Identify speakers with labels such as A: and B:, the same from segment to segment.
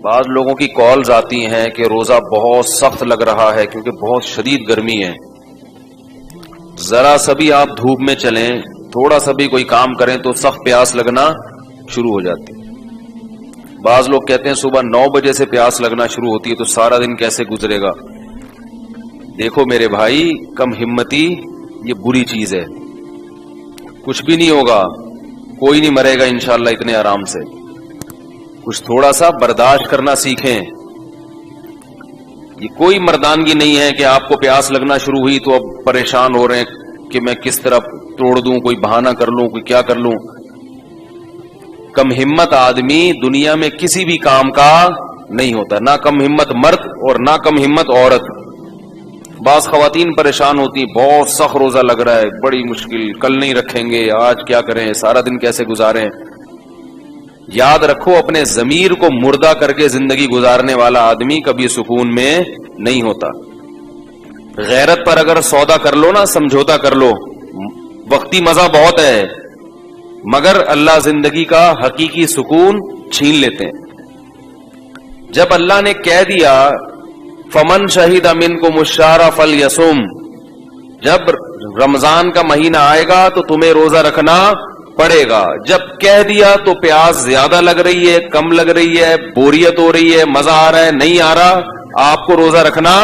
A: بعض لوگوں کی کالز آتی ہیں کہ روزہ بہت سخت لگ رہا ہے کیونکہ بہت شدید گرمی ہے. ذرا سا بھی آپ دھوپ میں چلیں, تھوڑا سا بھی کوئی کام کریں تو سخت پیاس لگنا شروع ہو جاتی. بعض لوگ کہتے ہیں صبح 9 بجے سے پیاس لگنا شروع ہوتی ہے تو سارا دن کیسے گزرے گا. دیکھو میرے بھائی, کم ہمتی یہ بری چیز ہے. کچھ بھی نہیں ہوگا, کوئی نہیں مرے گا انشاءاللہ اتنے آرام سے. کچھ تھوڑا سا برداشت کرنا سیکھیں. یہ کوئی مردانگی نہیں ہے کہ آپ کو پیاس لگنا شروع ہوئی تو اب پریشان ہو رہے ہیں کہ میں کس طرح توڑ دوں, کوئی بہانہ کر لوں, کوئی کیا کر لوں. کم ہمت آدمی دنیا میں کسی بھی کام کا نہیں ہوتا, نہ کم ہمت مرد اور نہ کم ہمت عورت. بعض خواتین پریشان ہوتی ہیں, بہت سخت روزہ لگ رہا ہے, بڑی مشکل, کل نہیں رکھیں گے, آج کیا کریں, سارا دن کیسے گزاریں. یاد رکھو اپنے ضمیر کو مردہ کر کے زندگی گزارنے والا آدمی کبھی سکون میں نہیں ہوتا. غیرت پر اگر سودا کر لو نا, سمجھوتا کر لو, وقتی مزہ بہت ہے مگر اللہ زندگی کا حقیقی سکون چھین لیتے ہیں. جب اللہ نے کہہ دیا فمن شہید منکم الشہر فلیصم, جب رمضان کا مہینہ آئے گا تو تمہیں روزہ رکھنا پڑے گا. جب کہہ دیا تو پیاس زیادہ لگ رہی ہے, کم لگ رہی ہے, بوریت ہو رہی ہے, مزہ آ رہا ہے, نہیں آ رہا, آپ کو روزہ رکھنا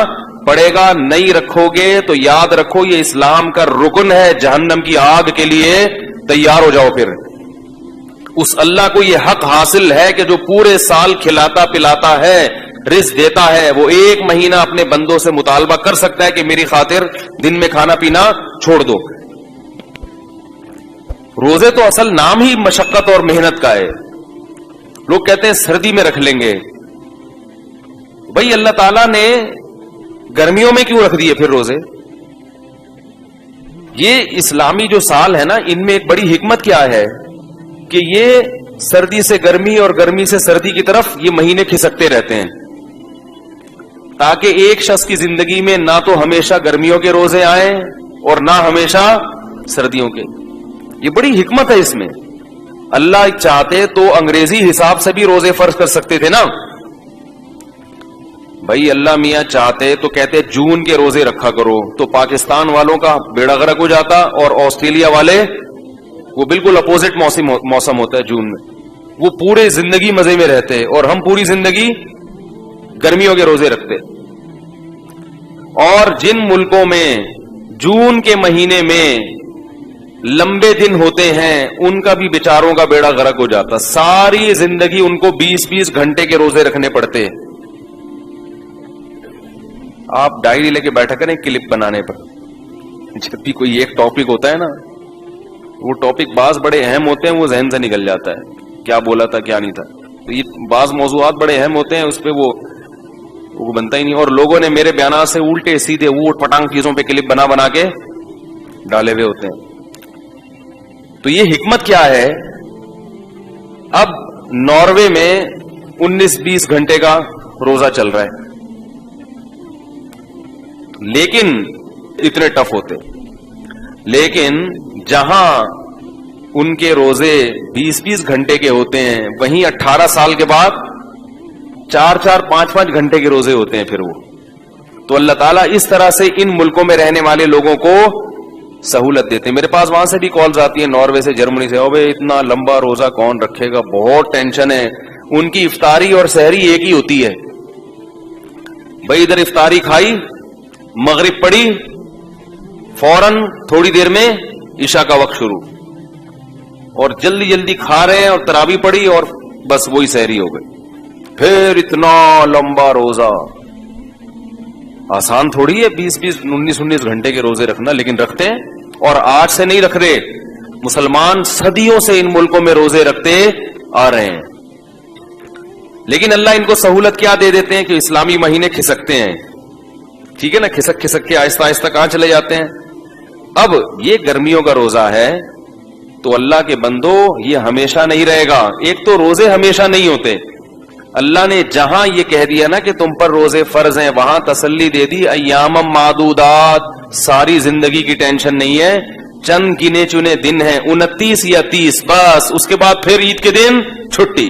A: پڑے گا. نہیں رکھو گے تو یاد رکھو یہ اسلام کا رکن ہے, جہنم کی آگ کے لیے تیار ہو جاؤ. پھر اس اللہ کو یہ حق حاصل ہے کہ جو پورے سال کھلاتا پلاتا ہے, رزق دیتا ہے, وہ ایک مہینہ اپنے بندوں سے مطالبہ کر سکتا ہے کہ میری خاطر دن میں کھانا پینا چھوڑ دو. روزے تو اصل نام ہی مشقت اور محنت کا ہے. لوگ کہتے ہیں سردی میں رکھ لیں گے. بھائی اللہ تعالیٰ نے گرمیوں میں کیوں رکھ دیے پھر روزے؟ یہ اسلامی جو سال ہے نا, ان میں ایک بڑی حکمت کیا ہے کہ یہ سردی سے گرمی اور گرمی سے سردی کی طرف یہ مہینے کھسکتے رہتے ہیں تاکہ ایک شخص کی زندگی میں نہ تو ہمیشہ گرمیوں کے روزے آئیں اور نہ ہمیشہ سردیوں کے. یہ بڑی حکمت ہے اس میں. اللہ چاہتے تو انگریزی حساب سے بھی روزے فرض کر سکتے تھے نا. بھائی اللہ میاں چاہتے تو کہتے جون کے روزے رکھا کرو, تو پاکستان والوں کا بیڑا غرق ہو جاتا, اور آسٹریلیا والے وہ بالکل اپوزٹ موسم ہوتا ہے جون میں, وہ پورے زندگی مزے میں رہتے, اور ہم پوری زندگی گرمیوں کے روزے رکھتے. اور جن ملکوں میں جون کے مہینے میں لمبے دن ہوتے ہیں ان کا بھی بیچاروں کا بیڑا غرق ہو جاتا, ساری زندگی ان کو 20-20 گھنٹے کے روزے رکھنے پڑتے. آپ ڈائری لے کے بیٹھا کریں کلپ بنانے پر, جب بھی کوئی ایک ٹاپک ہوتا ہے نا, وہ ٹاپک بعض بڑے اہم ہوتے ہیں, وہ ذہن سے نکل جاتا ہے کیا بولا تھا کیا نہیں تھا. تو یہ بعض موضوعات بڑے اہم ہوتے ہیں, اس پہ وہ بنتا ہی نہیں, اور لوگوں نے میرے بیانات سے الٹے سیدھے اوٹ پٹانگ چیزوں پہ کلپ بنا کے ڈالے ہوئے ہوتے ہیں. تو یہ حکمت کیا ہے؟ اب ناروے میں 19-20 گھنٹے کا روزہ چل رہا ہے, لیکن اتنے ٹف ہوتے. لیکن جہاں ان کے روزے 20-20 گھنٹے کے ہوتے ہیں, وہیں 18 سال کے بعد 4-4 5-5 گھنٹے کے روزے ہوتے ہیں پھر وہ. تو اللہ تعالیٰ اس طرح سے ان ملکوں میں رہنے والے لوگوں کو سہولت دیتے ہیں. میرے پاس وہاں سے بھی کالز آتی ہیں, ناروے سے, جرمنی سے, اوے اتنا لمبا روزہ کون رکھے گا, بہت ٹینشن ہے. ان کی افطاری اور سحری ایک ہی ہوتی ہے. بھائی ادھر افطاری کھائی, مغرب پڑی, فوراً تھوڑی دیر میں عشاء کا وقت شروع, اور جلدی جلدی کھا رہے ہیں, اور تراویح پڑی اور بس وہی سحری ہو گئی. پھر اتنا لمبا روزہ آسان تھوڑی ہے 20-19 گھنٹے کے روزے رکھنا, لیکن رکھتے ہیں. اور آج سے نہیں رکھ رہے, مسلمان صدیوں سے ان ملکوں میں روزے رکھتے آ رہے ہیں. لیکن اللہ ان کو سہولت کیا دے دیتے ہیں کہ اسلامی مہینے کھسکتے ہیں. ٹھیک ہے نا, کھسک کھسک کے آہستہ آہستہ کہاں چلے جاتے ہیں. اب یہ گرمیوں کا روزہ ہے تو اللہ کے بندو یہ ہمیشہ نہیں رہے گا. ایک تو روزے ہمیشہ نہیں ہوتے. اللہ نے جہاں یہ کہہ دیا نا کہ تم پر روزے فرض ہیں, وہاں تسلی دے دی ایام معدودات, ساری زندگی کی ٹینشن نہیں ہے, چند گنے چنے دن ہیں, 29 یا 30, بس اس کے بعد پھر عید کے دن چھٹی.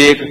A: 1।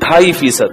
A: 2.5%,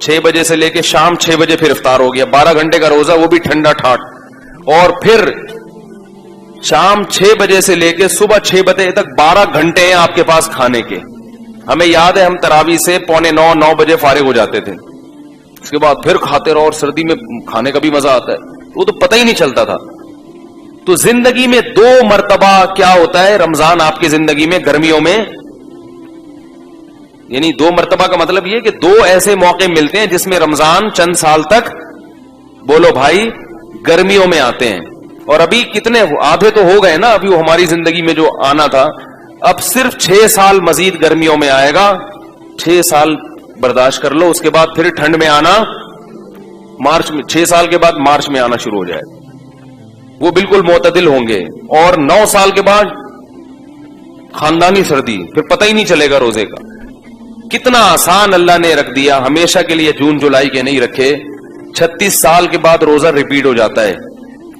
A: 6 بجے سے لے کے شام 6 بجے پھر افطار ہو گیا, 12 گھنٹے کا روزہ, وہ بھی ٹھنڈا ٹھاٹ, اور پھر شام 6 بجے سے لے کے صبح 6 بجے تک 12 گھنٹے ہیں آپ کے پاس کھانے کے. ہمیں یاد ہے ہم تراویح سے 8:45-9 بجے فارغ ہو جاتے تھے, اس کے بعد پھر کھاتے رہو, اور سردی میں کھانے کا بھی مزہ آتا ہے, وہ تو پتہ ہی نہیں چلتا تھا. تو زندگی میں 2 مرتبہ کیا ہوتا ہے رمضان آپ کی زندگی میں گرمیوں میں, یعنی 2 مرتبہ کا مطلب یہ کہ 2 ایسے موقع ملتے ہیں جس میں رمضان چند سال تک, بولو بھائی, گرمیوں میں آتے ہیں. اور ابھی کتنے آدھے تو ہو گئے نا, ابھی وہ ہماری زندگی میں جو آنا تھا, اب صرف 6 سال مزید گرمیوں میں آئے گا. 6 سال برداشت کر لو, اس کے بعد پھر ٹھنڈ میں آنا مارچ میں, 6 سال کے بعد مارچ میں آنا شروع ہو جائے, وہ بالکل معتدل ہوں گے. اور 9 سال کے بعد خاندانی سردی, پھر پتہ ہی نہیں چلے گا روزے کا. کتنا آسان اللہ نے رکھ دیا, ہمیشہ کے لیے جون جولائی کے نہیں رکھے. 36 سال کے بعد روزہ ریپیٹ ہو جاتا ہے,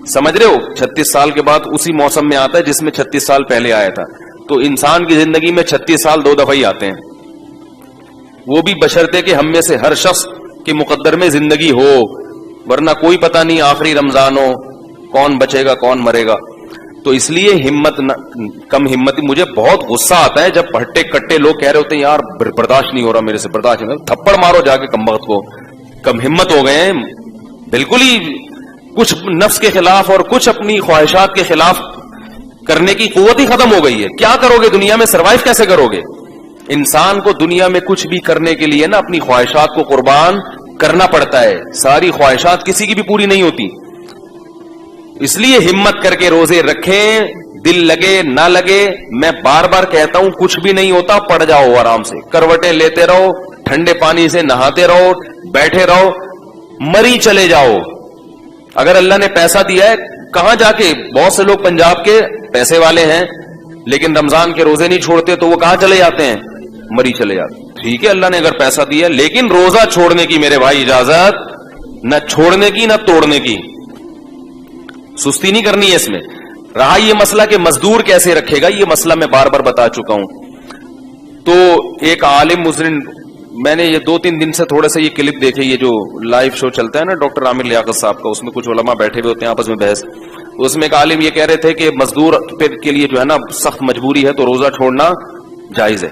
A: سمجھ رہے ہو, 36 سال کے بعد اسی موسم میں آتا ہے جس میں 36 سال پہلے آیا تھا. تو انسان کی زندگی میں 36 سال 2 دفعہ ہی آتے ہیں, وہ بھی بشرطے کہ ہم میں سے ہر شخص کے مقدر میں زندگی ہو, ورنہ کوئی پتہ نہیں آخری رمضان ہو کون بچے گا کون مرے گا. تو اس لیے ہمت کم ہمتی. مجھے بہت غصہ آتا ہے جب ہٹے کٹے لوگ کہہ رہے ہوتے ہیں یار برداشت نہیں ہو رہا میرے سے, برداشت نہیں, تھپڑ مارو جا کے کم وقت کو, کم ہمت ہو گئے ہیں بالکل ہی. کچھ نفس کے خلاف اور کچھ اپنی خواہشات کے خلاف کرنے کی قوت ہی ختم ہو گئی ہے. کیا کرو گے دنیا میں, سروائیو کیسے کرو گے؟ انسان کو دنیا میں کچھ بھی کرنے کے لیے نا اپنی خواہشات کو قربان کرنا پڑتا ہے. ساری خواہشات کسی کی بھی پوری نہیں ہوتی. اس لیے ہمت کر کے روزے رکھیں, دل لگے نہ لگے. میں بار بار کہتا ہوں کچھ بھی نہیں ہوتا, پڑ جاؤ آرام سے, کروٹیں لیتے رہو, ٹھنڈے پانی سے نہاتے رہو, بیٹھے رہو, مری چلے جاؤ. اگر اللہ نے پیسہ دیا ہے, کہاں جا کے, بہت سے لوگ پنجاب کے پیسے والے ہیں لیکن رمضان کے روزے نہیں چھوڑتے, تو وہ کہاں چلے جاتے ہیں, مری چلے جاتے. ٹھیک ہے, اللہ نے اگر پیسہ دیا, لیکن روزہ چھوڑنے کی میرے بھائی اجازت, نہ چھوڑنے کی نہ توڑنے کی, سستی نہیں کرنی ہے اس میں. رہا یہ مسئلہ کہ مزدور کیسے رکھے گا, یہ مسئلہ میں بار بار بتا چکا ہوں. تو ایک عالم مزرن, میں نے یہ 2-3 دن سے تھوڑے سے یہ کلپ دیکھے, یہ جو لائیو شو چلتا ہے نا ڈاکٹر عامر لیاقت صاحب کا, اس میں کچھ علماء بیٹھے ہوئے ہوتے ہیں آپس میں بحث. اس میں ایک عالم یہ کہہ رہے تھے کہ مزدور کے لیے جو ہے نا سخت مجبوری ہے تو روزہ چھوڑنا جائز ہے.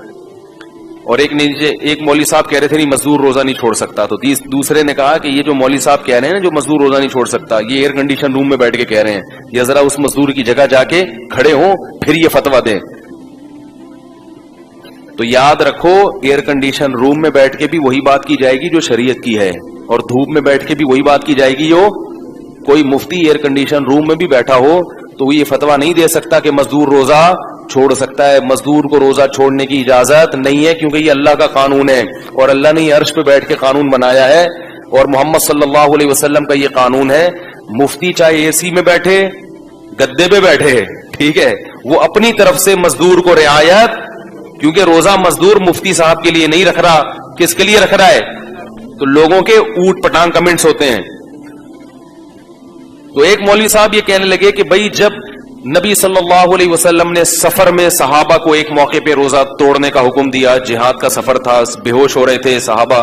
A: اور ایک مولوی صاحب کہہ رہے تھے نہیں مزدور روزہ نہیں چھوڑ سکتا. تو دوسرے نے کہا کہ یہ جو مولوی صاحب کہہ رہے ہیں نا جو مزدور روزہ نہیں چھوڑ سکتا, یہ ایئر کنڈیشن روم میں بیٹھ کے کہہ رہے ہیں, یا ذرا اس مزدور کی جگہ جا کے کھڑے ہوں پھر یہ فتویٰ دیں. تو یاد رکھو, ایئر کنڈیشن روم میں بیٹھ کے بھی وہی بات کی جائے گی جو شریعت کی ہے, اور دھوپ میں بیٹھ کے بھی وہی بات کی جائے گی. جو کوئی مفتی ایئر کنڈیشن روم میں بھی بیٹھا ہو تو وہ یہ فتویٰ نہیں دے سکتا کہ مزدور روزہ چھوڑ سکتا ہے. مزدور کو روزہ چھوڑنے کی اجازت نہیں ہے, کیونکہ یہ اللہ کا قانون ہے, اور اللہ نے عرش پہ بیٹھ کے قانون بنایا ہے, اور محمد صلی اللہ علیہ وسلم کا یہ قانون ہے. مفتی چاہے اے سی میں بیٹھے, گدے پہ بیٹھے, ٹھیک ہے, وہ اپنی طرف سے مزدور کو رعایت, کیونکہ روزہ مزدور مفتی صاحب کے لیے نہیں رکھ رہا, کس کے لیے رکھ رہا ہے؟ تو لوگوں کے اوٹ پٹانگ کمنٹس ہوتے ہیں. تو ایک مولوی صاحب یہ کہنے لگے کہ بھائی جب نبی صلی اللہ علیہ وسلم نے سفر میں صحابہ کو ایک موقع پہ روزہ توڑنے کا حکم دیا, جہاد کا سفر تھا, بے ہوش ہو رہے تھے صحابہ,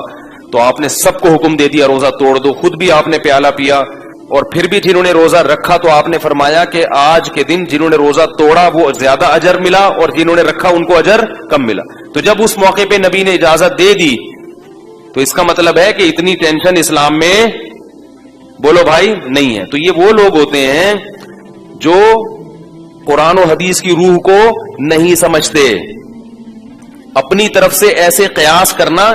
A: تو آپ نے سب کو حکم دے دیا روزہ توڑ دو, خود بھی آپ نے پیالہ پیا, اور پھر بھی جنہوں نے روزہ رکھا تو آپ نے فرمایا کہ آج کے دن جنہوں نے روزہ توڑا وہ زیادہ اجر ملا, اور جنہوں نے رکھا ان کو اجر کم ملا. تو جب اس موقع پہ نبی نے اجازت دے دی تو اس کا مطلب ہے کہ اتنی ٹینشن اسلام میں, بولو بھائی, نہیں ہے. تو یہ وہ لوگ ہوتے ہیں جو قرآن و حدیث کی روح کو نہیں سمجھتے. اپنی طرف سے ایسے قیاس کرنا,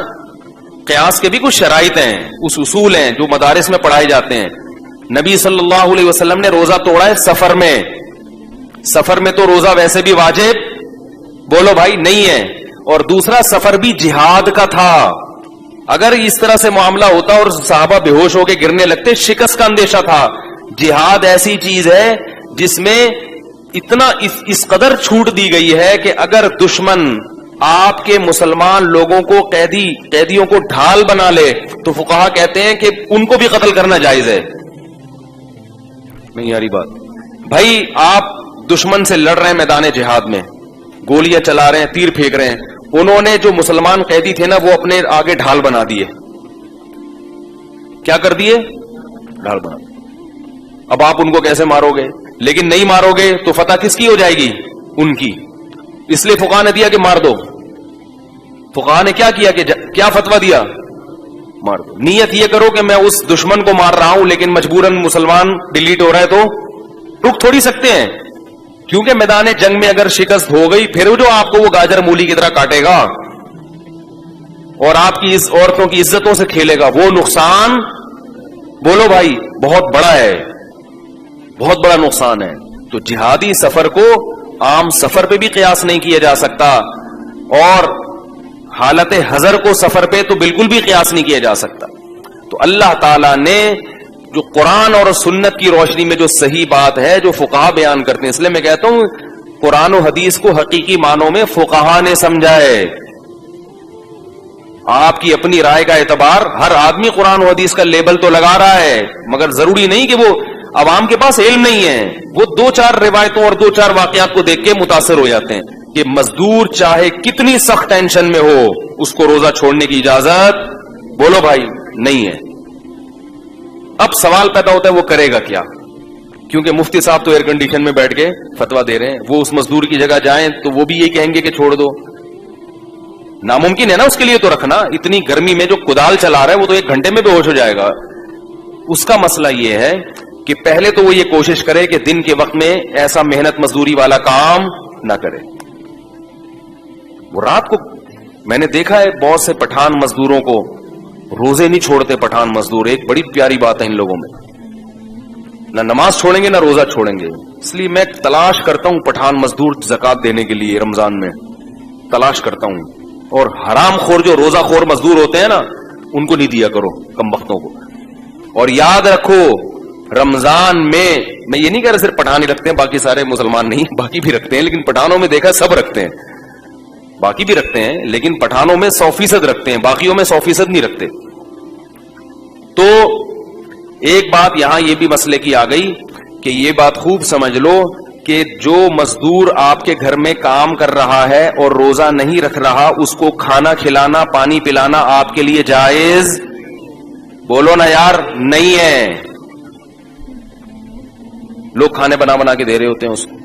A: قیاس کے بھی کچھ شرائط ہیں, اس اصول ہیں جو مدارس میں پڑھائے جاتے ہیں. نبی صلی اللہ علیہ وسلم نے روزہ توڑا ہے سفر میں, سفر میں تو روزہ ویسے بھی واجب, بولو بھائی, نہیں ہے. اور دوسرا سفر بھی جہاد کا تھا. اگر اس طرح سے معاملہ ہوتا اور صحابہ بے ہوش ہو کے گرنے لگتے, شکست کا اندیشہ تھا. جہاد ایسی چیز ہے جس میں اتنا اس قدر چھوٹ دی گئی ہے کہ اگر دشمن آپ کے مسلمان لوگوں کو قیدیوں کو ڈھال بنا لے تو فقہا کہتے ہیں کہ ان کو بھی قتل کرنا جائز ہے. نہیں یاری بات بھائی, آپ دشمن سے لڑ رہے ہیں میدان جہاد میں, گولیاں چلا رہے ہیں, تیر پھینک رہے ہیں, انہوں نے جو مسلمان قیدی تھے نا وہ اپنے آگے ڈھال بنا دیے, کیا کر دیے؟ ڈھال بنا. اب آپ ان کو کیسے مارو گے؟ لیکن نہیں مارو گے تو فتح کس کی ہو جائے گی؟ ان کی. اس لیے فقہا نے دیا کہ مار دو. فقہا نے کیا کیا کہ کیا فتویٰ دیا؟ مار دو. نیت یہ کرو کہ میں اس دشمن کو مار رہا ہوں لیکن مجبوراً مسلمان ڈیلیٹ ہو رہا ہے تو رک تھوڑی سکتے ہیں، کیونکہ میدان جنگ میں اگر شکست ہو گئی پھر جو آپ کو وہ گاجر مولی کی طرح کاٹے گا اور آپ کی اس عورتوں کی عزتوں سے کھیلے گا، وہ نقصان بولو بھائی بہت بڑا ہے، بہت بڑا نقصان ہے. تو جہادی سفر کو عام سفر پہ بھی قیاس نہیں کیا جا سکتا، اور حالت حضر کو سفر پہ تو بالکل بھی قیاس نہیں کیا جا سکتا. تو اللہ تعالیٰ نے جو قرآن اور سنت کی روشنی میں جو صحیح بات ہے جو فقہا بیان کرتے ہیں، اس لیے میں کہتا ہوں قرآن و حدیث کو حقیقی معنوں میں فقہا نے سمجھا ہے. آپ کی اپنی رائے کا اعتبار، ہر آدمی قرآن و حدیث کا لیبل تو لگا رہا ہے، مگر ضروری نہیں کہ وہ عوام کے پاس علم نہیں ہے، وہ دو چار روایتوں اور دو چار واقعات کو دیکھ کے متاثر ہو جاتے ہیں کہ مزدور چاہے کتنی سخت ٹینشن میں ہو اس کو روزہ چھوڑنے کی اجازت بولو بھائی نہیں ہے. اب سوال پیدا ہوتا ہے وہ کرے گا کیا؟ کیونکہ مفتی صاحب تو ایئر کنڈیشن میں بیٹھ کے فتویٰ دے رہے ہیں، وہ اس مزدور کی جگہ جائیں تو وہ بھی یہی کہیں گے کہ چھوڑ دو. ناممکن ہے نا اس کے لیے تو رکھنا. اتنی گرمی میں جو کدال چلا رہا ہے وہ تو 1 گھنٹے میں بے ہوش ہو جائے گا. اس کا مسئلہ یہ ہے کہ پہلے تو وہ یہ کوشش کرے کہ دن کے وقت میں ایسا محنت مزدوری والا کام نہ کرے. وہ رات کو میں نے دیکھا ہے بہت سے پٹھان مزدوروں کو روزے نہیں چھوڑتے. پٹھان مزدور ایک بڑی پیاری بات ہے ان لوگوں میں، نہ نماز چھوڑیں گے نہ روزہ چھوڑیں گے. اس لیے میں تلاش کرتا ہوں پٹھان مزدور زکات دینے کے لیے رمضان میں تلاش کرتا ہوں، اور حرام خور جو روزہ خور مزدور ہوتے ہیں نا ان کو نہیں دیا کرو، کم بختوں کو. اور یاد رکھو رمضان میں یہ نہیں کہہ رہا صرف پٹھان ہی رکھتے ہیں، باقی سارے مسلمان نہیں، باقی بھی رکھتے ہیں، لیکن پٹھانوں میں دیکھا سب رکھتے ہیں، باقی بھی رکھتے ہیں، لیکن پٹھانوں میں 100% رکھتے ہیں، باقیوں میں 100% نہیں رکھتے. تو ایک بات یہاں یہ بھی مسئلے کی آ گئی کہ یہ بات خوب سمجھ لو کہ جو مزدور آپ کے گھر میں کام کر رہا ہے اور روزہ نہیں رکھ رہا، اس کو کھانا کھلانا پانی پلانا آپ کے لیے جائز بولو نا یار نہیں ہے. لوگ کھانے بنا بنا کے دے رہے ہوتے ہیں اس کو.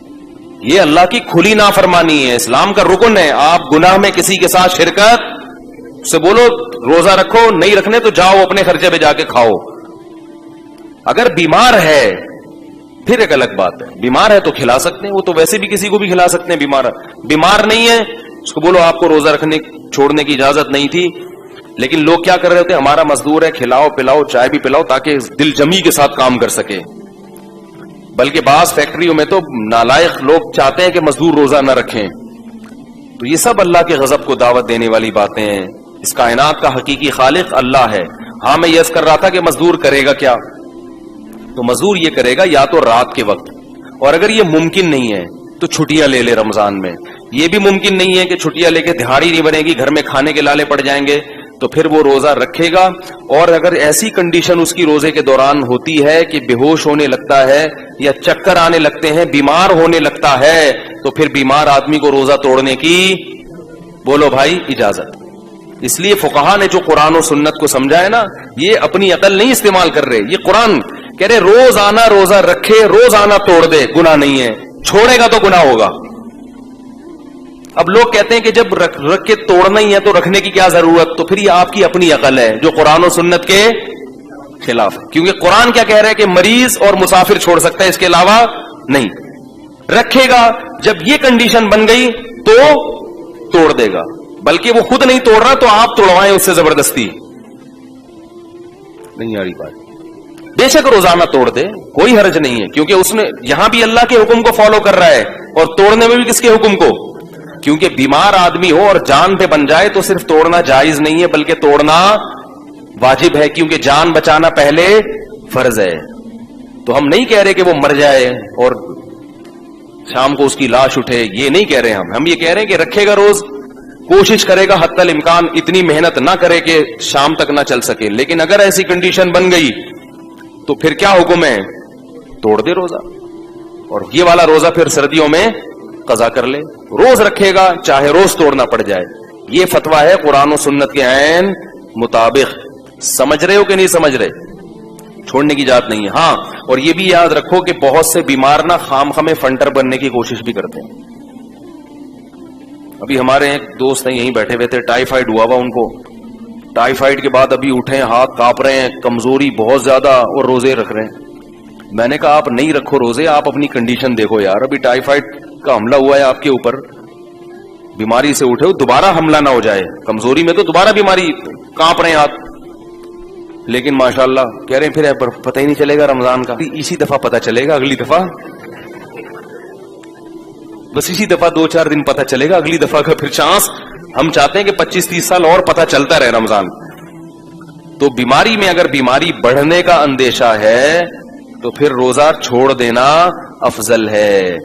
A: یہ اللہ کی کھلی نافرمانی ہے، اسلام کا رکن ہے. آپ گناہ میں کسی کے ساتھ شرکت سے بولو روزہ رکھو، نہیں رکھنے تو جاؤ اپنے خرچے پہ جا کے کھاؤ. اگر بیمار ہے پھر ایک الگ بات ہے، بیمار ہے تو کھلا سکتے ہیں، وہ تو ویسے بھی کسی کو بھی کھلا سکتے ہیں. بیمار نہیں ہے اس کو بولو آپ کو روزہ رکھنے چھوڑنے کی اجازت نہیں تھی. لیکن لوگ کیا کر رہے ہوتے ہیں، ہمارا مزدور ہے کھلاؤ پلاؤ چائے بھی پلاؤ تاکہ دل جمی کے ساتھ کام کر سکے. بلکہ بعض فیکٹریوں میں تو نالائق لوگ چاہتے ہیں کہ مزدور روزہ نہ رکھیں. تو یہ سب اللہ کے غضب کو دعوت دینے والی باتیں ہیں. اس کائنات کا حقیقی خالق اللہ ہے. ہاں میں یس کر رہا تھا کہ مزدور کرے گا کیا؟ تو مزدور یہ کرے گا یا تو رات کے وقت، اور اگر یہ ممکن نہیں ہے تو چھٹیاں لے لے رمضان میں. یہ بھی ممکن نہیں ہے کہ چھٹیاں لے کے دہاڑی نہیں بنے گی، گھر میں کھانے کے لالے پڑ جائیں گے، تو پھر وہ روزہ رکھے گا. اور اگر ایسی کنڈیشن اس کی روزے کے دوران ہوتی ہے کہ بے ہوش ہونے لگتا ہے یا چکر آنے لگتے ہیں، بیمار ہونے لگتا ہے، تو پھر بیمار آدمی کو روزہ توڑنے کی بولو بھائی اجازت. اس لیے فقہا نے جو قرآن و سنت کو سمجھا ہے نا، یہ اپنی عقل نہیں استعمال کر رہے. یہ قرآن کہہ رہے روز آنا روزہ رکھے، روز آنا توڑ دے، گناہ نہیں ہے، چھوڑے گا تو گناہ ہوگا. اب لوگ کہتے ہیں کہ جب رکھ کے توڑنا ہی ہے تو رکھنے کی کیا ضرورت؟ تو پھر یہ آپ کی اپنی عقل ہے جو قرآن و سنت کے خلاف ہے. کیونکہ قرآن کیا کہہ رہا ہے کہ مریض اور مسافر چھوڑ سکتا ہے، اس کے علاوہ نہیں. رکھے گا، جب یہ کنڈیشن بن گئی تو توڑ دے گا. بلکہ وہ خود نہیں توڑ رہا تو آپ توڑوائیں اس سے زبردستی. نہیں آ رہی بات. بے شک روزانہ توڑ دے، کوئی حرج نہیں ہے، کیونکہ اس نے یہاں بھی اللہ کے حکم کو فالو کر رہا ہے اور توڑنے میں بھی کس کے حکم کو؟ کیونکہ بیمار آدمی ہو اور جان پہ بن جائے تو صرف توڑنا جائز نہیں ہے بلکہ توڑنا واجب ہے، کیونکہ جان بچانا پہلے فرض ہے. تو ہم نہیں کہہ رہے کہ وہ مر جائے اور شام کو اس کی لاش اٹھے، یہ نہیں کہہ رہے ہم یہ کہہ رہے ہیں کہ رکھے گا روز، کوشش کرے گا حتی الامکان اتنی محنت نہ کرے کہ شام تک نہ چل سکے. لیکن اگر ایسی کنڈیشن بن گئی تو پھر کیا حکم ہے؟ توڑ دے روزہ. اور یہ والا روزہ پھر سردیوں میں قضا کر لے. روز رکھے گا چاہے روز توڑنا پڑ جائے. یہ فتویٰ ہے قرآن و سنت کے عین مطابق. سمجھ رہے ہو کہ نہیں سمجھ رہے؟ چھوڑنے کی ذات نہیں ہے. ہاں اور یہ بھی یاد رکھو کہ بہت سے بیمار نا خام خامے فنٹر بننے کی کوشش بھی کرتے ہیں. ابھی ہمارے ایک دوست ہیں یہیں بیٹھے ہوئے تھے, ٹائیفائڈ ہوا ہوا ان کو. ٹائیفائڈ کے بعد ابھی اٹھے, ہاتھ کانپ رہے ہیں, کمزوری بہت زیادہ, اور روزے رکھ رہے ہیں. میں نے کہا آپ نہیں رکھو روزے, آپ اپنی کنڈیشن دیکھو یار. ابھی ٹائیفائڈ کا حملہ ہوا ہے آپ کے اوپر, بیماری سے اٹھے ہو, دوبارہ حملہ نہ ہو جائے. کمزوری میں تو دوبارہ بیماری, کانپ رہے ہیں ہاتھ. لیکن ماشاءاللہ کہہ رہے ہیں پھر پتہ ہی نہیں چلے گا رمضان کا. اسی دفعہ پتہ چلے گا, اگلی دفعہ بس اسی دفعہ 2-4 دن پتہ چلے گا, اگلی دفعہ کا پھر چانس. ہم چاہتے ہیں کہ 25-30 سال اور پتہ چلتا رہے رمضان. تو بیماری میں اگر بیماری بڑھنے کا اندیشہ ہے تو پھر روزہ چھوڑ دینا افضل ہے,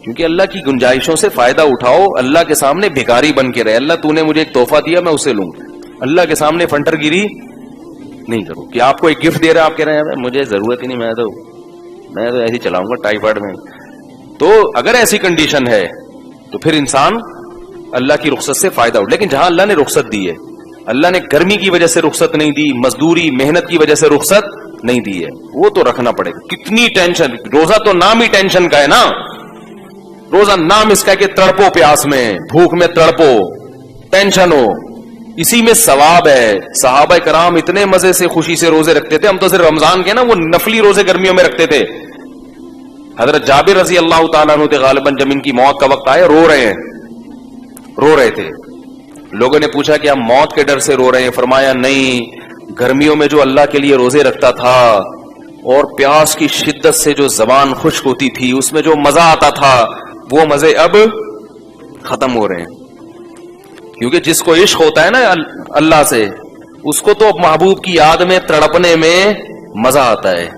A: کیونکہ اللہ کی گنجائشوں سے فائدہ اٹھاؤ. اللہ کے سامنے بھکاری بن کے رہے, اللہ تو نے مجھے ایک تحفہ دیا میں اسے لوں. اللہ کے سامنے فنٹر گیری نہیں کرو کہ آپ کو ایک گفٹ دے رہے ہیں, آپ کہہ رہے ہیں مجھے ضرورت ہی نہیں, میں تو ایسے ہی چلاؤں گا ٹائیفائڈ میں. تو اگر ایسی کنڈیشن ہے تو پھر انسان اللہ کی رخصت سے فائدہ اٹھا. لیکن جہاں اللہ نے رخصت دی ہے, اللہ نے گرمی کی وجہ سے رخصت نہیں دی, مزدوری محنت کی وجہ سے رخصت نہیں دی ہے, وہ تو رکھنا پڑے گا. کتنی ٹینشن, روزہ تو نام ہی ٹینشن کا ہے نا. روزہ نام اس کا کہ تڑپو پیاس میں, بھوک میں تڑپو, ٹینشن ہو, اسی میں ثواب ہے. صحابہ کرام اتنے مزے سے خوشی سے روزے رکھتے تھے. ہم تو صرف رمضان کے نا وہ نفلی روزے گرمیوں میں رکھتے تھے. حضرت جابر رضی اللہ تعالیٰ عنہ غالباً جب ان کی موت کا وقت آیا رو رہے تھے. لوگوں نے پوچھا کہ آپ موت کے ڈر سے رو رہے ہیں؟ فرمایا نہیں, گرمیوں میں جو اللہ کے لیے روزے رکھتا تھا اور پیاس کی شدت سے جو زبان خشک ہوتی تھی, اس میں جو مزہ آتا تھا, وہ مزے اب ختم ہو رہے ہیں. کیونکہ جس کو عشق ہوتا ہے نا اللہ سے, اس کو تو محبوب کی یاد میں تڑپنے میں مزہ آتا ہے.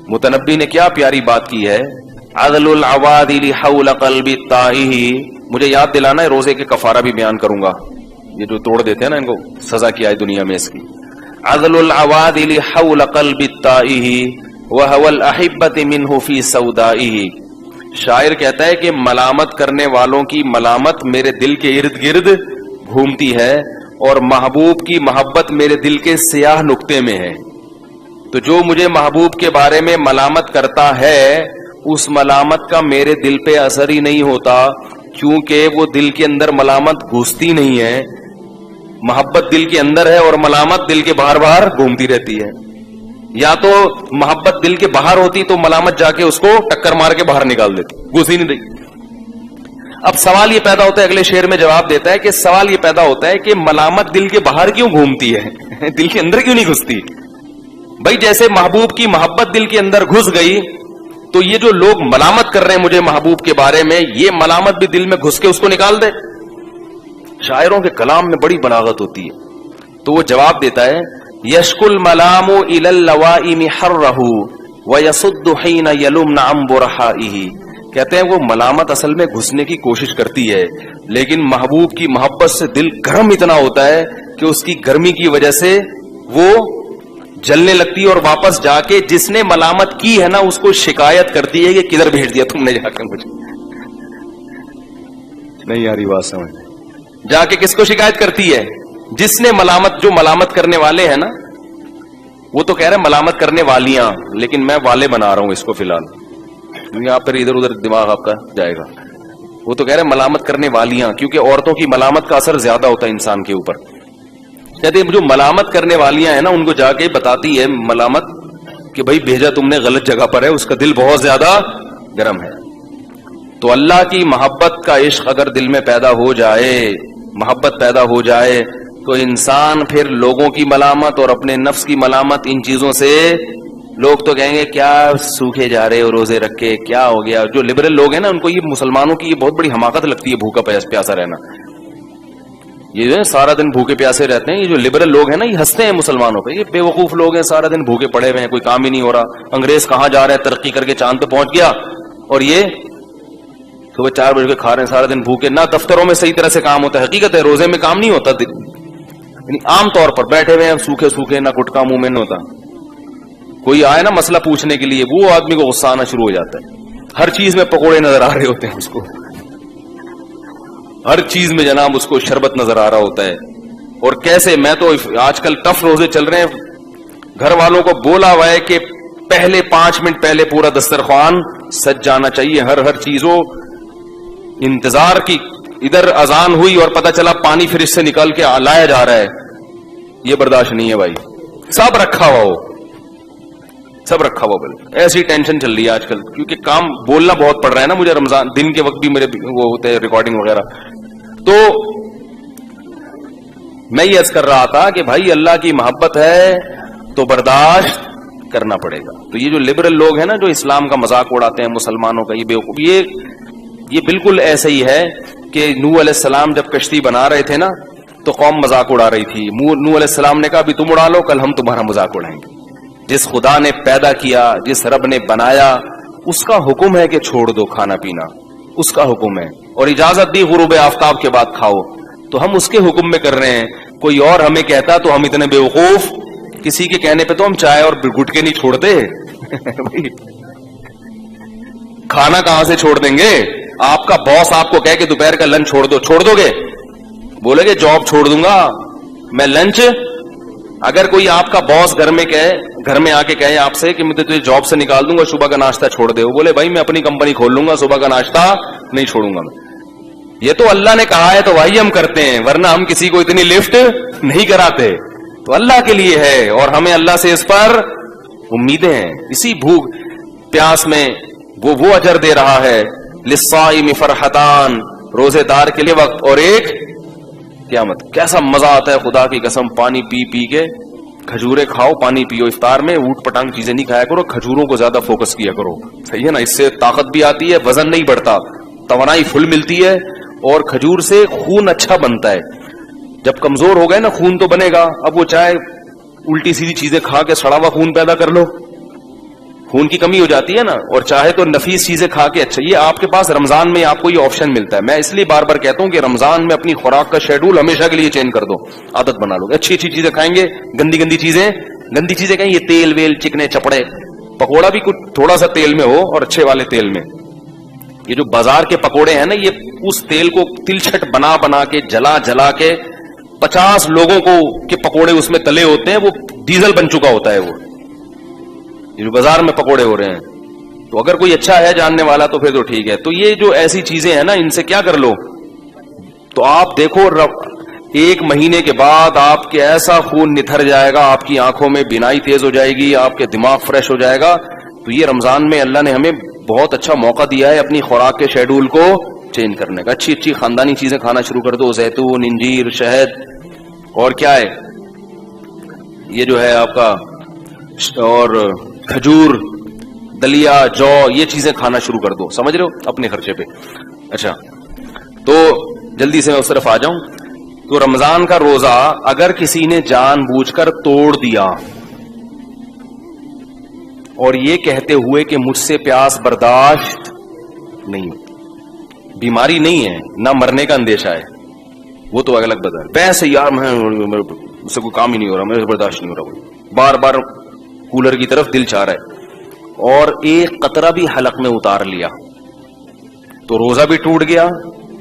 A: متنبی نے کیا پیاری بات کی ہے, عدل العوادل حول قلب الطائہ. مجھے یاد دلانا ہے, روزے کے کفارہ بھی بیان کروں گا. یہ جو توڑ دیتے ہیں نا, ان کو سزا کیا ہے دنیا میں اس کی. عدل العوادل حول قلب الطائہ وهو الاحبۃ منہ فی سودائہ. شاعر کہتا ہے کہ ملامت کرنے والوں کی ملامت میرے دل کے ارد گرد گھومتی ہے, اور محبوب کی محبت میرے دل کے سیاہ نقطے میں ہے. تو جو مجھے محبوب کے بارے میں ملامت کرتا ہے, اس ملامت کا میرے دل پہ اثر ہی نہیں ہوتا, کیونکہ وہ دل کے اندر ملامت گھستی نہیں ہے. محبت دل کے اندر ہے اور ملامت دل کے باہر باہر گھومتی رہتی ہے. یا تو محبت دل کے باہر ہوتی تو ملامت جا کے اس کو ٹکر مار کے باہر نکال دیتی, گھس ہی نہیں دیتی. اب سوال یہ پیدا ہوتا ہے, اگلے شعر میں جواب دیتا ہے کہ سوال یہ پیدا ہوتا ہے کہ ملامت دل کے باہر کیوں گھومتی ہے, دل کے اندر کیوں نہیں گھستی؟ بھائی جیسے محبوب کی محبت دل کے اندر گھس گئی, تو یہ جو لوگ ملامت کر رہے ہیں مجھے محبوب کے بارے میں, یہ ملامت بھی دل میں گھس کے اس کو نکال دے. شاعروں کے کلام میں بڑی بلاغت ہوتی ہے. تو وہ جواب دیتا ہے, یشک الملام الی اللوائم حرہ ویصد حین یلمن عن برحائہ. کہتے ہیں وہ ملامت اصل میں گھسنے کی کوشش کرتی ہے, لیکن محبوب کی محبت سے دل گرم اتنا ہوتا ہے کہ اس کی گرمی کی وجہ سے وہ جلنے لگتی ہے, اور واپس جا کے جس نے ملامت کی ہے نا اس کو شکایت کرتی ہے کہ کدھر بھیج دیا تم نے جا کر مجھے. نہیں آ رہی بات سمجھ, جا کے کس کو شکایت کرتی ہے؟ جس نے ملامت, جو ملامت کرنے والے ہیں نا, وہ تو کہہ رہے ہیں ملامت کرنے والیاں, لیکن میں والے بنا رہا ہوں اس کو فی الحال, کیونکہ آپ پھر ادھر ادھر دماغ آپ کا جائے گا. وہ تو کہہ رہے ہیں ملامت کرنے والیاں, کیونکہ عورتوں کی ملامت کا اثر زیادہ ہوتا ہے انسان کے اوپر. کہتے ہیں جو ملامت کرنے والیاں ہیں نا, ان کو جا کے بتاتی ہے ملامت کہ بھائی بھیجا تم نے غلط جگہ پر ہے, اس کا دل بہت زیادہ گرم ہے. تو اللہ کی محبت کا عشق اگر دل میں پیدا ہو جائے, محبت پیدا ہو جائے, تو انسان پھر لوگوں کی ملامت اور اپنے نفس کی ملامت, ان چیزوں سے, لوگ تو کہیں گے کیا سوکھے جا رہے ہو روزے رکھ کے, کیا ہو گیا. جو لبرل لوگ ہیں نا, ان کو یہ مسلمانوں کی یہ بہت بڑی حماقت لگتی ہے, بھوکا پیاسا رہنا. یہ جو ہے سارا دن بھوکے پیاسے رہتے ہیں, یہ جو لبرل لوگ ہیں نا, یہ ہنستے ہیں مسلمانوں پہ. یہ بے وقوف لوگ ہیں, سارا دن بھوکے پڑے ہوئے ہیں, کوئی کام ہی نہیں ہو رہا. انگریز کہاں جا رہا ہے, ترقی کر کے چاند پہ پہنچ گیا, اور یہ صبح 4 بجے کے کھا رہے ہیں, سارا دن بھوکے. نہ دفتروں میں صحیح طرح سے کام ہوتا ہے. حقیقت ہے روزے میں کام نہیں ہوتا, یعنی عام طور پر بیٹھے ہوئے ہیں سوکھے سوکھے, نہ گٹکا منہ میں نہیں ہوتا. کوئی آئے نا مسئلہ پوچھنے کے لیے, وہ آدمی کو غصہ آنا شروع ہو جاتا ہے. ہر چیز میں پکوڑے نظر آ رہے ہوتے ہیں اس کو, ہر چیز میں جناب اس کو شربت نظر آ رہا ہوتا ہے. اور کیسے, میں تو آج کل ٹف روزے چل رہے ہیں, گھر والوں کو بولا ہوا ہے کہ پہلے 5 منٹ پہلے پورا دسترخوان سج جانا چاہیے، ہر چیز ہو. انتظار کی، ادھر اذان ہوئی اور پتہ چلا پانی فریج سے نکال کے لایا جا رہا ہے، یہ برداشت نہیں ہے بھائی. سب رکھا ہوا ہو، سب رکھا ہوا. بل ایسی ٹینشن چل رہی ہے آج کل، کیونکہ کام بولنا بہت پڑ رہا ہے نا مجھے. رمضان دن کے وقت بھی میرے وہ ہوتے ہیں ریکارڈنگ وغیرہ. تو میں یہ عرض کر رہا تھا کہ بھائی اللہ کی محبت ہے تو برداشت کرنا پڑے گا. تو یہ جو لبرل لوگ ہیں نا جو اسلام کا مذاق اڑاتے ہیں مسلمانوں کا، یہ بیوقوف، یہ بالکل ایسے ہی ہے کہ نوح علیہ السلام جب کشتی بنا رہے تھے نا تو قوم مذاق اڑا رہی تھی. نوح علیہ السلام نے کہا ابھی تم اڑا لو، کل ہم تمہارا مذاق اڑائیں گے. جس خدا نے پیدا کیا، جس رب نے بنایا، اس کا حکم ہے کہ چھوڑ دو کھانا پینا، اس کا حکم ہے. اور اجازت دی غروب آفتاب کے بعد کھاؤ، تو ہم اس کے حکم میں کر رہے ہیں. کوئی اور ہمیں کہتا تو ہم اتنے بیوقوف، کسی کے کہنے پہ تو ہم چائے اور گٹکے نہیں چھوڑتے. کھانا کہاں سے چھوڑ دیں گے؟ آپ کا باس آپ کو کہے کہ دوپہر کا لنچ چھوڑ دو گے؟ بولے گے جاب چھوڑ دوں گا میں لنچ. اگر کوئی آپ کا باس گھر میں آ کے کہے آپ سے کہ میں تجھے جاب سے نکال دوں گا، صبح کا ناشتہ چھوڑ دے، وہ بولے بھائی میں اپنی کمپنی کھول لوں گا، صبح کا ناشتہ نہیں چھوڑوں گا. یہ تو اللہ نے کہا ہے تو وہی ہم کرتے ہیں، ورنہ ہم کسی کو اتنی لفٹ نہیں کراتے. تو اللہ کے لیے ہے اور ہمیں اللہ سے اس پر امیدیں ہیں. اسی بھوک پیاس میں وہ اجر دے رہا ہے. للصائم فرحتان، روزے دار کے لیے وقت اور ایک قیامت. کیسا مزہ آتا ہے خدا کی قسم، پانی پی پی کے. کھجورے کھاؤ، پانی پیو. افطار میں اوٹ پٹانگ چیزیں نہیں کھایا کرو، کھجوروں کو زیادہ فوکس کیا کرو. صحیح ہے نا؟ اس سے طاقت بھی آتی ہے، وزن نہیں بڑھتا، توانائی فل ملتی ہے، اور کھجور سے خون اچھا بنتا ہے. جب کمزور ہو گئے نا خون تو بنے گا. اب وہ چاہے الٹی سیدھی چیزیں کھا کے سڑا ہوا خون پیدا کر لو، خون کی کمی ہو جاتی ہے نا. اور چاہے تو نفیس چیزیں کھا کے. اچھا یہ آپ کے پاس رمضان میں آپ کو یہ آپشن ملتا ہے. میں اس لیے بار بار کہتا ہوں کہ رمضان میں اپنی خوراک کا شیڈول ہمیشہ کے لیے چینج کر دو، عادت بنا لو. اچھی چیزیں کھائیں گے، گندی چیزیں کہیں، یہ تیل ویل چکنے چپڑے، پکوڑا بھی کچھ تھوڑا سا تیل میں ہو اور اچھے والے تیل میں. یہ جو بازار کے پکوڑے ہیں نا، یہ اس تیل کو تلچھٹ بنا کے جلا کے 50 لوگوں کو کے پکوڑے اس میں تلے ہوتے ہیں، وہ ڈیزل بن چکا ہوتا ہے. وہ یہ جو بازار میں پکوڑے ہو رہے ہیں، تو اگر کوئی اچھا ہے جاننے والا تو پھر تو ٹھیک ہے. تو یہ جو ایسی چیزیں ہیں نا، ان سے کیا کر لو تو آپ دیکھو 1 مہینے کے بعد آپ کے ایسا خون نتھر جائے گا، آپ کی آنکھوں میں بینائی تیز ہو جائے گی، آپ کے دماغ فریش ہو جائے گا. تو یہ رمضان میں اللہ نے ہمیں بہت اچھا موقع دیا ہے اپنی خوراک کے شیڈول کو چینج کرنے کا. اچھی خاندانی چیزیں کھانا شروع کر دو، زیتون، انجیر، شہد، اور کیا ہے یہ جو ہے آپ کا، اور کھجور، دلیا، جو، یہ چیزیں کھانا شروع کر دو. سمجھ رہے ہو؟ اپنے خرچے پہ. اچھا تو جلدی سے میں اس طرف آ جاؤں. تو رمضان کا روزہ اگر کسی نے جان بوجھ کر توڑ دیا اور یہ کہتے ہوئے کہ مجھ سے پیاس برداشت نہیں، بیماری نہیں ہے، نہ مرنے کا اندیشہ ہے، وہ تو الگ بات ہے. ویسے یار میں اس سے کوئی کام ہی نہیں ہو رہا، میرے برداشت نہیں ہو رہا، بار بار کولر کی طرف دل چاہ رہا ہے، اور ایک قطرہ بھی حلق میں اتار لیا تو روزہ بھی ٹوٹ گیا.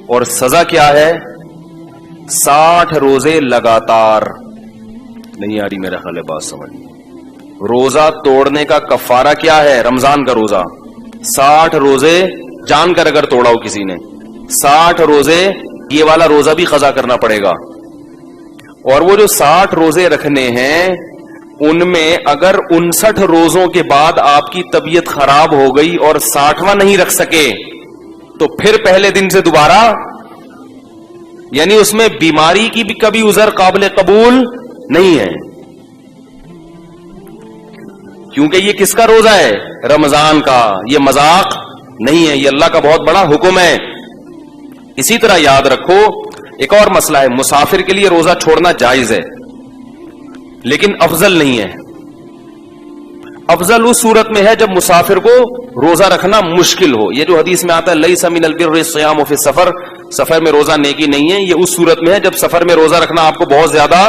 A: اور سزا کیا ہے؟ 60 روزے لگاتار. نہیں آ رہی میرا خیال ہے بات سمجھ. روزہ توڑنے کا کفارہ کیا ہے؟ رمضان کا روزہ 60 روزے جان کر اگر توڑا ہو کسی نے، 60 روزے، یہ والا روزہ بھی قضا کرنا پڑے گا. اور وہ جو 60 روزے رکھنے ہیں ان میں اگر 59 روزوں کے بعد آپ کی طبیعت خراب ہو گئی اور 60واں نہیں رکھ سکے تو پھر پہلے دن سے دوبارہ، یعنی اس میں بیماری کی بھی کبھی عذر قابل قبول نہیں ہے. کیونکہ یہ کس کا روزہ ہے؟ رمضان کا. یہ مذاق نہیں ہے، یہ اللہ کا بہت بڑا حکم ہے. اسی طرح یاد رکھو ایک اور مسئلہ ہے، مسافر کے لیے روزہ چھوڑنا جائز ہے لیکن افضل نہیں ہے. افضل اس صورت میں ہے جب مسافر کو روزہ رکھنا مشکل ہو. یہ جو حدیث میں آتا ہے لیس من البر الصیام فی السفر، سفر میں روزہ نیکی نہیں ہے، یہ اس صورت میں ہے جب سفر میں روزہ رکھنا آپ کو بہت زیادہ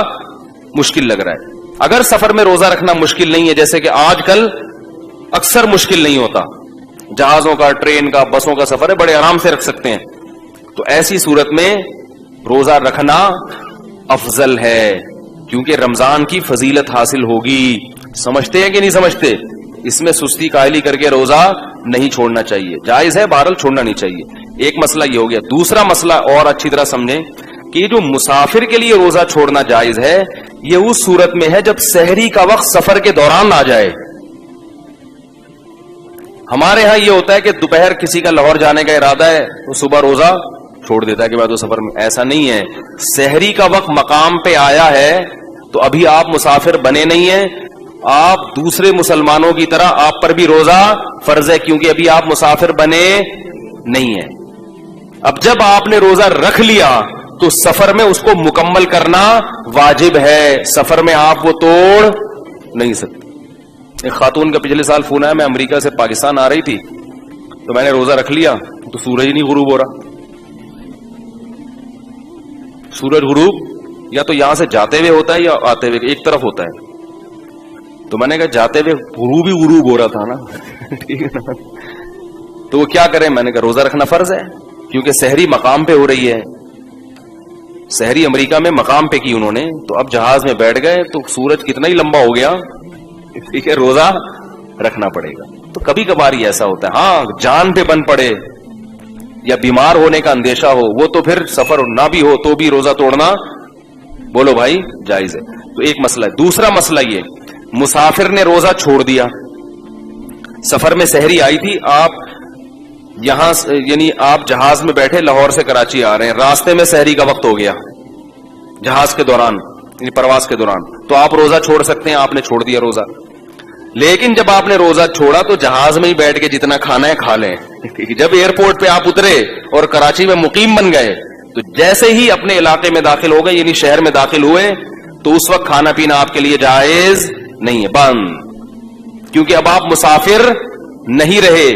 A: مشکل لگ رہا ہے. اگر سفر میں روزہ رکھنا مشکل نہیں ہے، جیسے کہ آج کل اکثر مشکل نہیں ہوتا، جہازوں کا، ٹرین کا، بسوں کا سفر ہے، بڑے آرام سے رکھ سکتے ہیں، تو ایسی صورت میں روزہ رکھنا افضل ہے کیونکہ رمضان کی فضیلت حاصل ہوگی. سمجھتے ہیں کہ نہیں سمجھتے؟ اس میں سستی کاہلی کر کے روزہ نہیں چھوڑنا چاہیے، جائز ہے بہرحال چھوڑنا نہیں چاہیے۔ ایک مسئلہ یہ ہو گیا۔ دوسرا مسئلہ اور اچھی طرح سمجھیں کہ یہ جو مسافر کے لیے روزہ چھوڑنا جائز ہے یہ اس صورت میں ہے جب سحری کا وقت سفر کے دوران آ جائے۔ ہمارے ہاں یہ ہوتا ہے کہ دوپہر کسی کا لاہور جانے کا ارادہ ہے تو صبح روزہ چھوڑ دیتا ہے کہ میں تو سفر میں، ایسا نہیں ہے۔ سحری کا وقت مقام پہ آیا ہے تو ابھی آپ مسافر بنے نہیں ہیں، آپ دوسرے مسلمانوں کی طرح آپ پر بھی روزہ فرض ہے، کیونکہ ابھی آپ مسافر بنے نہیں ہیں۔ اب جب آپ نے روزہ رکھ لیا تو سفر میں اس کو مکمل کرنا واجب ہے، سفر میں آپ وہ توڑ نہیں سکتے۔ ایک خاتون کا پچھلے سال فون آیا، میں امریکہ سے پاکستان آ رہی تھی تو میں نے روزہ رکھ لیا تو سورج ہی نہیں غروب ہو رہا۔ سورج غروب یا تو یہاں سے جاتے ہوئے ہوتا ہے یا آتے ہوئے، ایک طرف ہوتا ہے۔ تو میں نے کہا جاتے ہوئے غروب ہی غروب ہو رہا تھا نا، ٹھیک ہے نا، تو وہ کیا کریں؟ میں نے کہا روزہ رکھنا فرض ہے کیونکہ سحری مقام پہ ہو رہی ہے۔ سحری امریکہ میں مقام پہ کی انہوں نے، تو اب جہاز میں بیٹھ گئے تو سورج کتنا ہی لمبا ہو گیا، ٹھیک ہے، روزہ رکھنا پڑے گا۔ تو کبھی کبھار ہی ایسا ہوتا ہے، ہاں جان پہ بن پڑے یا بیمار ہونے کا اندیشہ ہو، وہ تو پھر سفر نہ بھی ہو تو بھی روزہ توڑنا بولو بھائی جائز ہے۔ تو ایک مسئلہ ہے۔ دوسرا مسئلہ یہ، مسافر نے روزہ چھوڑ دیا، سفر میں سحری آئی تھی، آپ یہاں یعنی آپ جہاز میں بیٹھے لاہور سے کراچی آ رہے ہیں، راستے میں سحری کا وقت ہو گیا جہاز کے دوران یعنی پرواز کے دوران، تو آپ روزہ چھوڑ سکتے ہیں، آپ نے چھوڑ دیا روزہ۔ لیکن جب آپ نے روزہ چھوڑا تو جہاز میں ہی بیٹھ کے جتنا کھانا ہے کھا لیں۔ جب ایئرپورٹ پہ آپ اترے اور کراچی میں مقیم بن گئے تو جیسے ہی اپنے علاقے میں داخل ہو گئے یعنی شہر میں داخل ہوئے تو اس وقت کھانا پینا آپ کے لیے جائز نہیں ہے، بند، کیونکہ اب آپ مسافر نہیں رہے۔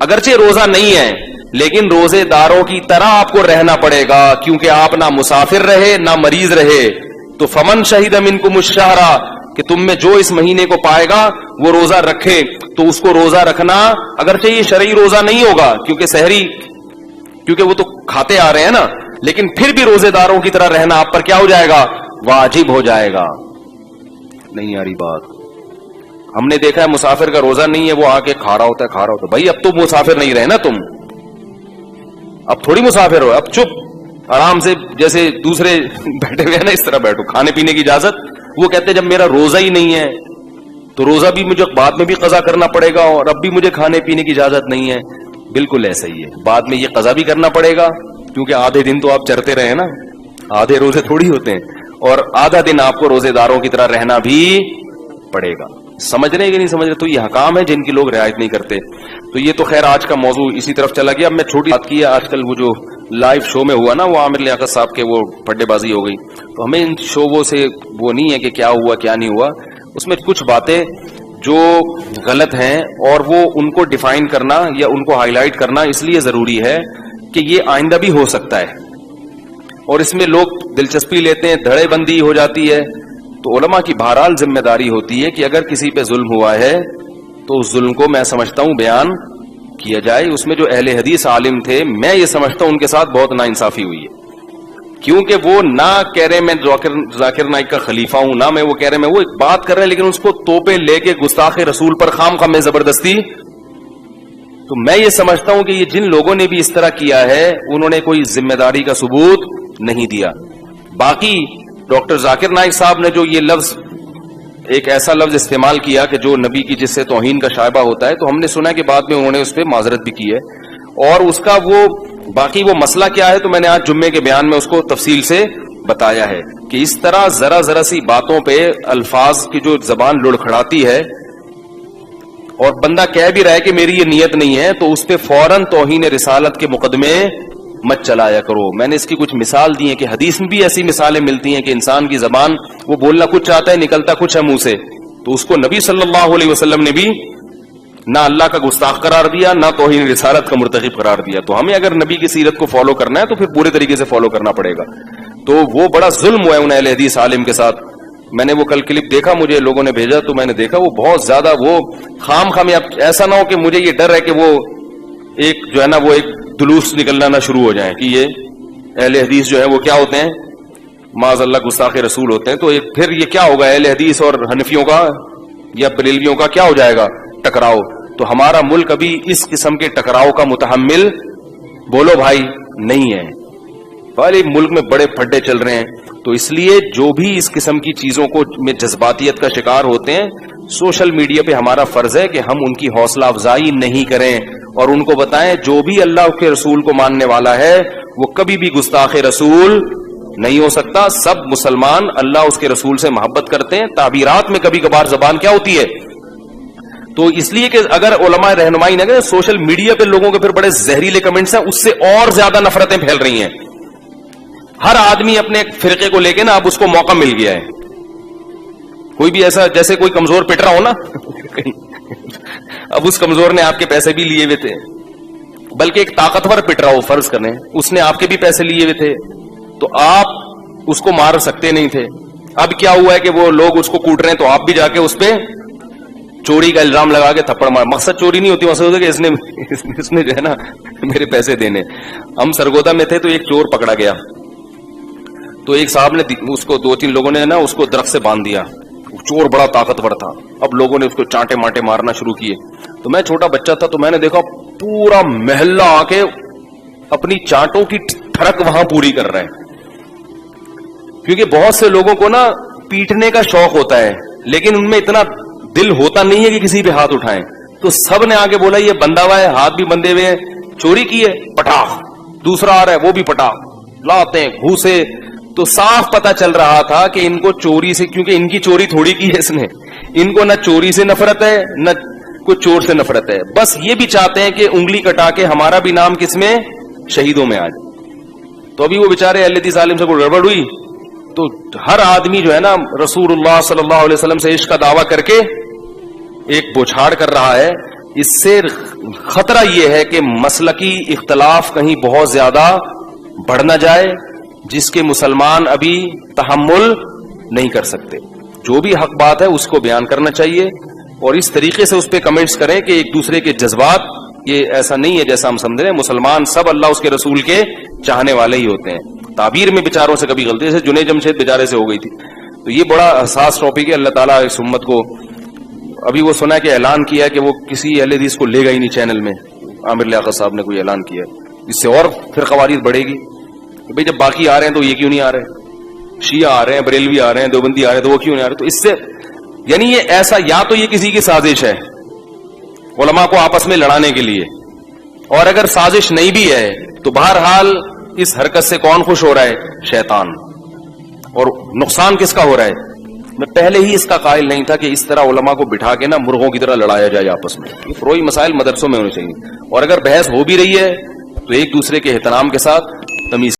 A: اگرچہ روزہ نہیں ہے لیکن روزے داروں کی طرح آپ کو رہنا پڑے گا، کیونکہ آپ نہ مسافر رہے نہ مریض رہے۔ تو فمن شہد منکم الشہر، کہ تم میں جو اس مہینے کو پائے گا وہ روزہ رکھے، تو اس کو روزہ رکھنا اگرچہ یہ شرعی روزہ نہیں ہوگا کیونکہ سحری، کیونکہ وہ تو کھاتے آ رہے ہیں نا، لیکن پھر بھی روزے داروں کی طرح رہنا آپ پر کیا ہو جائے گا؟ واجب ہو جائے گا۔ نہیں آ رہی بات؟ ہم نے دیکھا ہے مسافر کا روزہ نہیں ہے، وہ آ کے کھا رہا ہوتا ہے۔ بھائی اب تو مسافر نہیں رہے نا تم، اب تھوڑی مسافر ہو، اب چپ آرام سے جیسے دوسرے بیٹھے ہوئے ہیں نا اس طرح بیٹھو، کھانے پینے کی اجازت۔ وہ کہتے جب میرا روزہ ہی نہیں ہے تو روزہ بھی مجھے بعد میں بھی قضا کرنا پڑے گا اور اب بھی مجھے کھانے پینے کی اجازت نہیں ہے۔ بالکل ایسا ہی ہے، بعد میں یہ قضا بھی کرنا پڑے گا کیونکہ آدھے دن تو آپ چرتے رہے نا، آدھے روزے تھوڑی ہوتے ہیں، اور آدھا دن آپ کو روزے داروں کی طرح رہنا بھی پڑے گا۔ سمجھ رہے کہ نہیں سمجھ رہے؟ تو یہ حکام ہے جن کی لوگ رعایت نہیں کرتے۔ تو یہ تو خیر آج کا موضوع اسی طرف چلا گیا۔ اب میں چھوٹی بات کی ہے، آج کل وہ جو لائیو شو میں ہوا نا، وہ عامر لیاقت صاحب کے وہ پڈے بازی ہو گئی، تو ہمیں ان شووں سے وہ نہیں ہے کہ کیا ہوا کیا نہیں ہوا، اس میں کچھ باتیں جو غلط ہیں اور وہ ان کو ڈیفائن کرنا یا ان کو ہائی لائٹ کرنا اس لیے ضروری ہے کہ یہ آئندہ بھی ہو سکتا ہے، اور اس میں لوگ دلچسپی لیتے ہیں، دھڑے بندی ہو جاتی ہے۔ تو علماء کی بہرحال ذمہ داری ہوتی ہے کہ اگر کسی پہ ظلم ہوا ہے تو اس ظلم کو میں سمجھتا ہوں بیان کیا جائے۔ اس میں جو اہل حدیث عالم تھے، میں یہ سمجھتا ہوں ان کے ساتھ بہت ناانصافی ہوئی ہے، کیونکہ وہ نہ کہہ رہے میں ذاکر نائک کا خلیفہ ہوں، نہ میں وہ کہہ رہے میں وہ ایک بات کر رہے ہیں، لیکن اس کو توپے لے کے گستاخ رسول پر خام خام میں زبردستی۔ تو میں یہ سمجھتا ہوں کہ یہ جن لوگوں نے بھی اس طرح کیا ہے انہوں نے کوئی ذمہ داری کا ثبوت نہیں دیا۔ باقی ڈاکٹر ذاکر نائک صاحب نے جو یہ لفظ، ایک ایسا لفظ استعمال کیا کہ جو نبی کی جس سے توہین کا شائبہ ہوتا ہے، تو ہم نے سنا کہ بعد میں انہوں نے اس پہ معذرت بھی کی ہے، اور اس کا وہ باقی وہ مسئلہ کیا ہے تو میں نے آج جمعے کے بیان میں اس کو تفصیل سے بتایا ہے کہ اس طرح ذرا سی باتوں پہ الفاظ کی جو زبان لڑکھڑاتی ہے اور بندہ کہہ بھی رہا ہے کہ میری یہ نیت نہیں ہے، تو اس پہ فوراً توہین رسالت کے مقدمے مت چلایا کرو۔ میں نے اس کی کچھ مثال دی ہیں کہ حدیث میں بھی ایسی مثالیں ملتی ہیں کہ انسان کی زبان وہ بولنا کچھ چاہتا ہے، نکلتا کچھ ہے منہ سے، تو اس کو نبی صلی اللہ علیہ وسلم نے بھی نہ اللہ کا گستاخ قرار دیا نہ توہین رسالت کا مرتکب قرار دیا۔ تو ہمیں اگر نبی کی سیرت کو فالو کرنا ہے تو پھر پورے طریقے سے فالو کرنا پڑے گا۔ تو وہ بڑا ظلم ہوا ہے ان اہل حدیث عالم کے ساتھ۔ میں نے وہ کل کلپ دیکھا، مجھے لوگوں نے بھیجا تو میں نے دیکھا وہ بہت زیادہ وہ خام خام، اب ایسا نہ ہو کہ مجھے یہ ڈر ہے کہ وہ ایک جو ہے نا وہ ایک دلوس نکلنا نہ شروع ہو جائیں کہ یہ اہل حدیث جو ہے وہ کیا ہوتے ہیں، معاذ اللہ گستاخ رسول ہوتے ہیں۔ تو پھر یہ کیا ہوگا اہل حدیث اور حنفیوں کا یا بریلویوں کا کیا ہو جائے گا؟ ٹکراؤ. تو ہمارا ملک ابھی اس قسم کے ٹکراؤ کا متحمل بولو بھائی نہیں ہے. بھائی ملک میں بڑے پھڈے چل رہے ہیں. تو اس لیے جو بھی اس قسم کی چیزوں کو میں جذباتیت کا شکار ہوتے ہیں, سوشل میڈیا پہ ہمارا فرض ہے کہ ہم ان کی حوصلہ افزائی نہیں کریں اور ان کو بتائیں جو بھی اللہ کے رسول کو ماننے والا ہے وہ کبھی بھی گستاخ رسول نہیں ہو سکتا. سب مسلمان اللہ اس کے رسول سے محبت کرتے ہیں. تعبیرات میں کبھی کبھار زبان کیا ہوتی ہے, تو اس لیے کہ اگر علماء رہنمائی نہ کریں, سوشل میڈیا پہ لوگوں کے پھر بڑے زہریلے کمنٹس ہیں, اس سے اور زیادہ نفرتیں پھیل رہی ہیں. ہر آدمی اپنے فرقے کو لے کے نا اب اس کو موقع مل گیا ہے. کوئی بھی ایسا جیسے کوئی کمزور پٹ رہا ہو نا اب اس کمزور نے آپ کے پیسے بھی لیے ہوئے تھے, بلکہ ایک طاقتور پٹ رہا ہو فرض کریں, اس نے آپ کے بھی پیسے لیے ہوئے تھے, تو آپ اس کو مار سکتے نہیں تھے. اب کیا ہوا ہے کہ وہ لوگ اس کو کوٹ رہے ہیں, تو آپ بھی جا کے اس پہ چوری کا الزام لگا کے تھپڑ مار. مقصد چوری نہیں ہوتی, مقصد ہوتا ہے کہ اس نے جو ہے نا میرے پیسے دینے. ہم سرگودا میں تھے تو ایک چور پکڑا گیا, تو ایک صاحب نے اس کو 2-3 لوگوں نے نا اس کو درخت سے باندھ دیا. چور بڑا طاقتور تھا. اب لوگوں نے اس کو چانٹے مانٹے مارنا شروع کیے. تو میں چھوٹا بچہ تھا, تو میں نے دیکھا پورا محلہ آ کے اپنی چانٹوں کی ٹھڑک وہاں پوری کر رہے ہیں. کیونکہ بہت سے لوگوں کو نا پیٹنے کا شوق ہوتا ہے, لیکن ان میں اتنا دل ہوتا نہیں ہے کہ کسی پہ ہاتھ اٹھائیں. تو سب نے آگے بولا یہ بندہ ہوا ہے, ہاتھ بھی بندے ہوئے ہیں, چوری کی ہے, پٹاخ. دوسرا آ رہا ہے, وہ بھی پٹاخ لاتے ہیں, گھوسے. تو صاف پتا چل رہا تھا کہ ان کو چوری سے, کیونکہ ان کی چوری تھوڑی کی ہے اس نے, ان کو نہ چوری سے نفرت ہے نہ کوئی چور سے نفرت ہے. بس یہ بھی چاہتے ہیں کہ انگلی کٹا کے ہمارا بھی نام کس میں, شہیدوں میں آ جائے. تو ابھی وہ بیچارے اہل حدیث عالم سے کوئی گڑبڑ ہوئی تو ہر آدمی جو ہے نا رسول اللہ صلی اللہ علیہ وسلم سے عشق کا دعویٰ کر کے ایک بوچھاڑ کر رہا ہے. اس سے خطرہ یہ ہے کہ مسلکی اختلاف کہیں بہت زیادہ بڑھ نہ جائے جس کے مسلمان ابھی تحمل نہیں کر سکتے. جو بھی حق بات ہے اس کو بیان کرنا چاہیے, اور اس طریقے سے اس پہ کمنٹس کریں کہ ایک دوسرے کے جذبات, یہ ایسا نہیں ہے جیسا ہم سمجھ رہے ہیں. مسلمان سب اللہ اس کے رسول کے چاہنے والے ہی ہوتے ہیں. تعبیر میں بیچاروں سے کبھی غلطی, جیسے جنید جمشید بیچارے سے ہو گئی تھی. تو یہ بڑا حساس ٹاپک ہے. اللہ تعالیٰ اس امت کو, ابھی وہ سنا کہ اعلان کیا کہ وہ کسی اہل حدیث کو لے گا ہی نہیں چینل میں. عامر لیاقت صاحب نے کوئی اعلان کیا, اس سے اور پھر قواریت بڑھے گی. بھئی جب باقی آ رہے ہیں تو یہ کیوں نہیں آ رہے, شیعہ آ رہے ہیں, بریلوی آ رہے ہیں, دیوبندی آ رہے ہیں, تو وہ کیوں نہیں آ رہے. تو اس سے یعنی یہ ایسا, یا تو یہ کسی کی سازش ہے علماء کو آپس میں لڑانے کے لیے, اور اگر سازش نہیں بھی ہے تو بہرحال اس حرکت سے کون خوش ہو رہا ہے, شیطان. اور نقصان کس کا ہو رہا ہے. میں پہلے ہی اس کا قائل نہیں تھا کہ اس طرح علماء کو بٹھا کے نا مرغوں کی طرح لڑایا جائے آپس میں. یہ فروعی مسائل مدرسوں میں ہونے چاہیے, اور اگر بحث ہو بھی رہی ہے تو ایک دوسرے کے احترام کے ساتھ, تمیز